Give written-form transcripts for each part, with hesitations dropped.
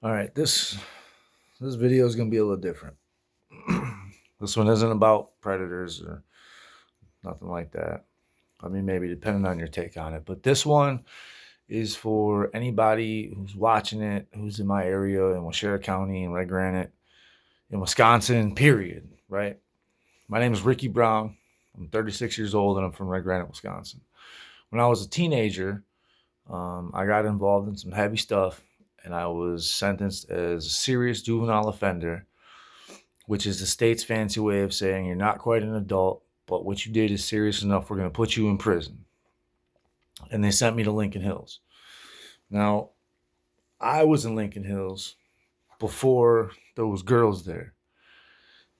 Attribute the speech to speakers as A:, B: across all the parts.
A: All right, this video is gonna be a little different. This one isn't about predators or nothing like that. I mean, maybe depending on your take on it, but this one is for anybody who's watching it, who's in my area in Washera County and Red Granite in Wisconsin. Period. Right. My name is Ricky Brown. I'm 36 years old and I'm from Red Granite, Wisconsin. When I was a teenager, I got involved in some heavy stuff, and I was sentenced as a serious juvenile offender, which is the state's fancy way of saying you're not quite an adult, but what you did is serious enough, we're going to put you in prison. And they sent me to Lincoln Hills. Now, I was in Lincoln Hills before there was girls there.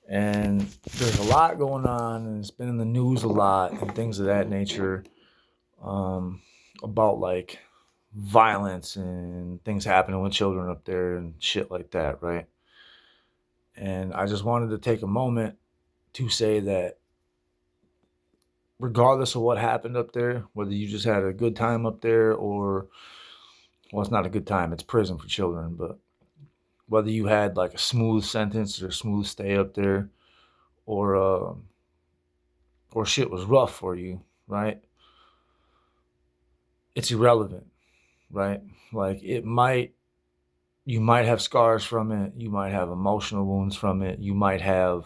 A: And there's a lot going on, and it's been in the news a lot and things of that nature, about like violence and things happening with children up there and shit like that, right? And I just wanted to take a moment to say that regardless of what happened up there, whether you just had a good time up there or, well, it's not a good time, it's prison for children, but whether you had like a smooth sentence or a smooth stay up there, or or shit was rough for you, right? It's irrelevant, right? Like you might have scars from it, you might have emotional wounds from it, you might have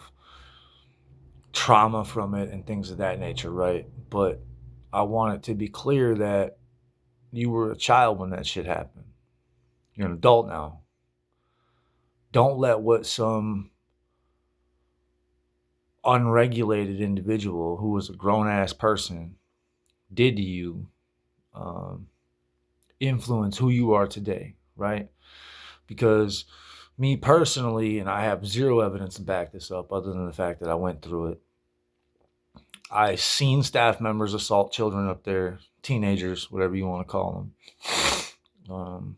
A: trauma from it and things of that nature, right? But I want it to be clear that you were a child when that shit happened. You're an adult now. Don't let what some unregulated individual who was a grown ass person did to you um, influence who you are today, right? Because me personally, and I have zero evidence to back this up other than the fact that I went through it, I seen staff members assault children up there, teenagers, whatever you want to call them.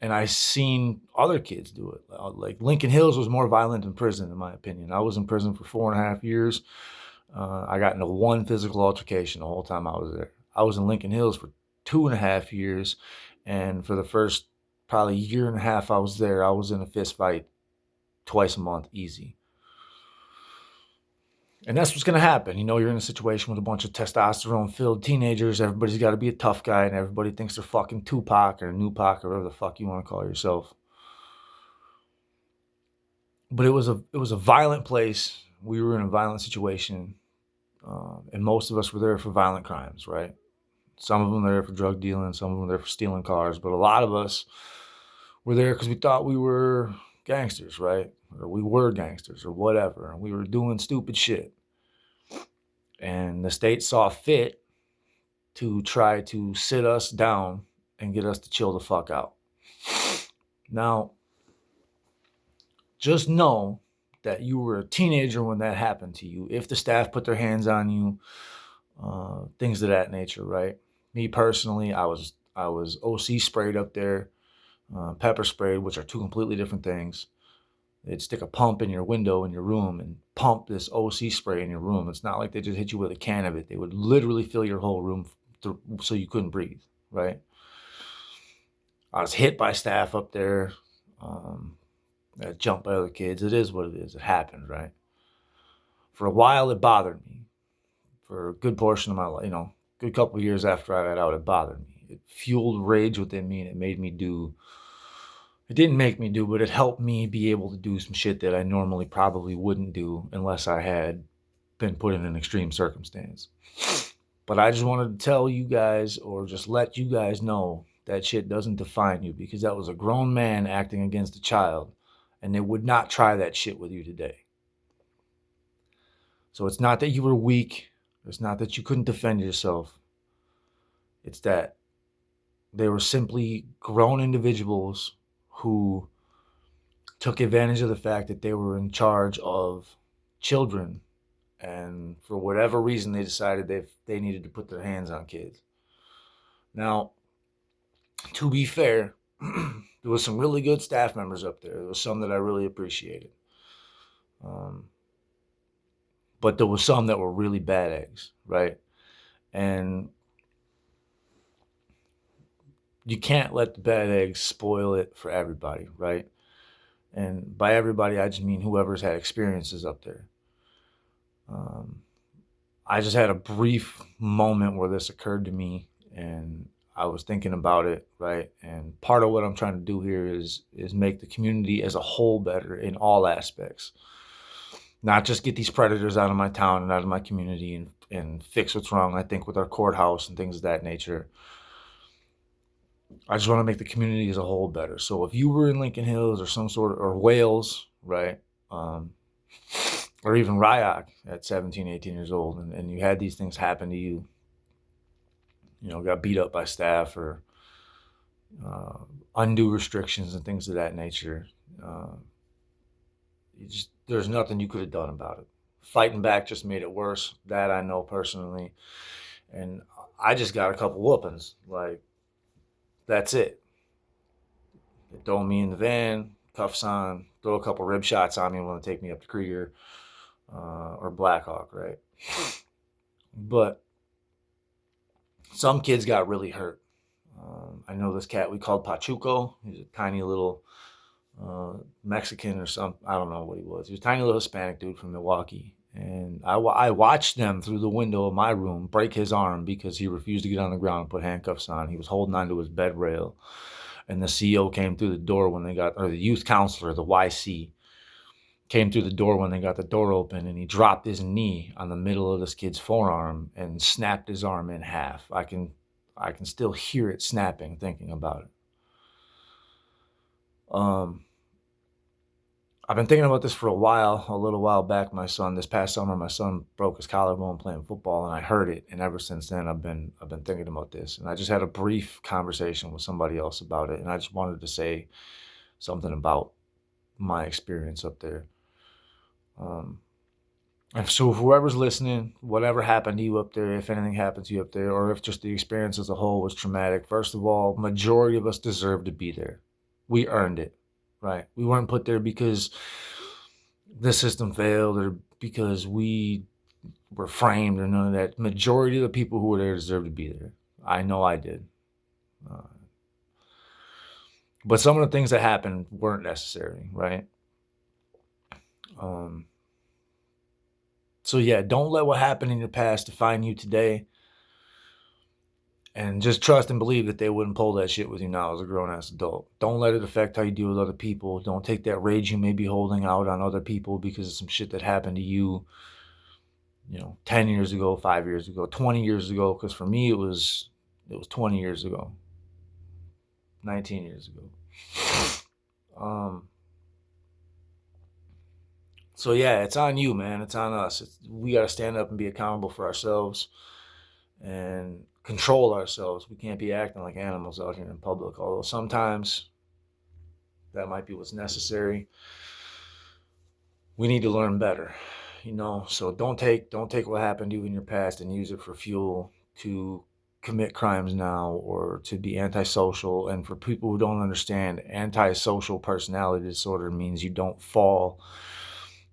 A: And I seen other kids do it. Like Lincoln Hills was more violent than prison, in my opinion. I was in prison for 4.5 years. I got into one physical altercation the whole time I was there. I was in Lincoln Hills for 2.5 years, and for the first probably year and a half I was there, I was in a fist fight twice a month, easy. And that's what's going to happen. You know, you're in a situation with a bunch of testosterone filled teenagers. Everybody's got to be a tough guy, and everybody thinks they're fucking Tupac or Nupac or whatever the fuck you want to call yourself. But it was a violent place. We were in a violent situation, and most of us were there for violent crimes, right? Some of them were there for drug dealing, some of them were there for stealing cars, but a lot of us were there because we thought we were gangsters, right? Or we were gangsters or whatever, and we were doing stupid shit. And the state saw fit to try to sit us down and get us to chill the fuck out. Now, just know that you were a teenager when that happened to you. If the staff put their hands on you, things of that nature, right? Me personally, I was OC sprayed up there, pepper sprayed, which are two completely different things. They'd stick a pump in your window in your room and pump this OC spray in your room. It's not like they just hit you with a can of it. They would literally fill your whole room so you couldn't breathe, right? I was hit by staff up there. Um, I jumped by other kids. It is what it is. It happened, right? For a while, it bothered me. For a good portion of my life, good couple of years after I got out, it bothered me. It fueled rage within me, and it made me do. It didn't make me do, but it helped me be able to do some shit that I normally probably wouldn't do unless I had been put in an extreme circumstance. But I just wanted to tell you guys, or just let you guys know, that shit doesn't define you, because that was a grown man acting against a child, and they would not try that shit with you today. So it's not that you were weak. It's not that you couldn't defend yourself. It's that they were simply grown individuals who took advantage of the fact that they were in charge of children, and for whatever reason they decided they needed to put their hands on kids. Now, to be fair, there was some really good staff members up there. There was some that I really appreciated. Um, but there was some that were really bad eggs, right? And you can't let the bad eggs spoil it for everybody, right? And by everybody, I just mean whoever's had experiences up there. Um, I just had a brief moment where this occurred to me, and I was thinking about it, right? And part of what I'm trying to do here is make the community as a whole better in all aspects, not just get these predators out of my town and out of my community and fix what's wrong. I think with our courthouse and things of that nature, I just want to make the community as a whole better. So if you were in Lincoln Hills or some sort of, or Wales, right? Um, or even Ryoc at 17, 18 years old, and you had these things happen to you, got beat up by staff or uh, undue restrictions and things of that nature, uh, there's nothing you could have done about it. Fighting back just made it worse. That I know personally. And I just got a couple whoopings. Like, that's it. They throw me in the van, cuffs on, throw a couple rib shots on me and want to take me up to Krieger or Blackhawk, right? But some kids got really hurt. I know this cat we called Pachuco. He's a tiny little Mexican or some, I don't know what he was. He was a tiny little Hispanic dude from Milwaukee. And I watched them through the window of my room break his arm because he refused to get on the ground and put handcuffs on. He was holding onto his bed rail. And the CO came through the door when they got, or the youth counselor, the YC, came through the door when they got the door open, and he dropped his knee on the middle of this kid's forearm and snapped his arm in half. I can still hear it snapping thinking about it. I've been thinking about this for a little while back. This past summer, my son broke his collarbone playing football, and I heard it. And ever since then, I've been thinking about this. And I just had a brief conversation with somebody else about it, and I just wanted to say something about my experience up there. And so whoever's listening, whatever happened to you up there, if anything happened to you up there, or if just the experience as a whole was traumatic, first of all, majority of us deserve to be there. We earned it, right? We weren't put there because the system failed or because we were framed or none of that. Majority of the people who were there deserve to be there. I know I did. But some of the things that happened weren't necessary, right? So yeah, don't let what happened in your past define you today. And just trust and believe that they wouldn't pull that shit with you now as a grown-ass adult. Don't let it affect how you deal with other people. Don't take that rage you may be holding out on other people because of some shit that happened to you, 10 years ago, 5 years ago, 20 years ago. Because for me, it was 20 years ago, 19 years ago. So yeah, it's on you, man. It's on us. We got to stand up and be accountable for ourselves and control ourselves. We can't be acting like animals out here in public, although sometimes that might be what's necessary. We need to learn better, so don't take what happened to you in your past and use it for fuel to commit crimes now or to be antisocial. And for people who don't understand, antisocial personality disorder means you don't fall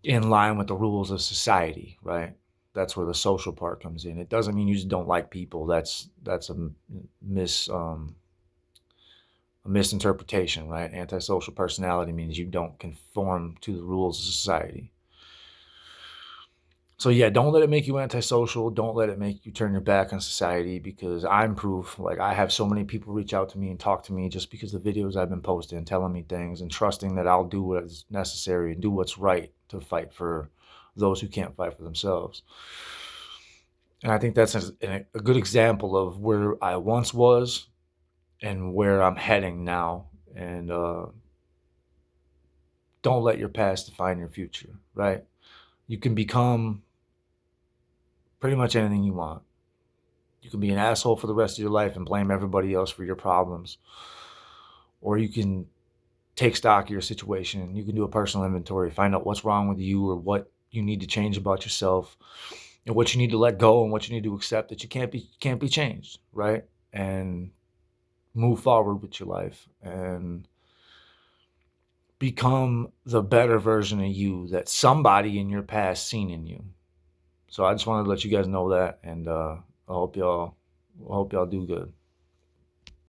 A: in line with the rules of society, right? That's where the social part comes in. It doesn't mean you just don't like people. That's a misinterpretation, right? Antisocial personality means you don't conform to the rules of society. So yeah, don't let it make you antisocial. Don't let it make you turn your back on society, because I'm proof. Like, I have so many people reach out to me and talk to me just because of the videos I've been posting, telling me things and trusting that I'll do what is necessary and do what's right to fight for those who can't fight for themselves. And I think that's a good example of where I once was and where I'm heading now. And don't let your past define your future, right? You can become pretty much anything you want. You can be an asshole for the rest of your life and blame everybody else for your problems. Or you can take stock of your situation. You can do a personal inventory, find out what's wrong with you or what you need to change about yourself and what you need to let go and what you need to accept that you can't be changed, right? And move forward with your life and become the better version of you that somebody in your past seen in you. So I just wanted to let you guys know that, and I hope y'all do good.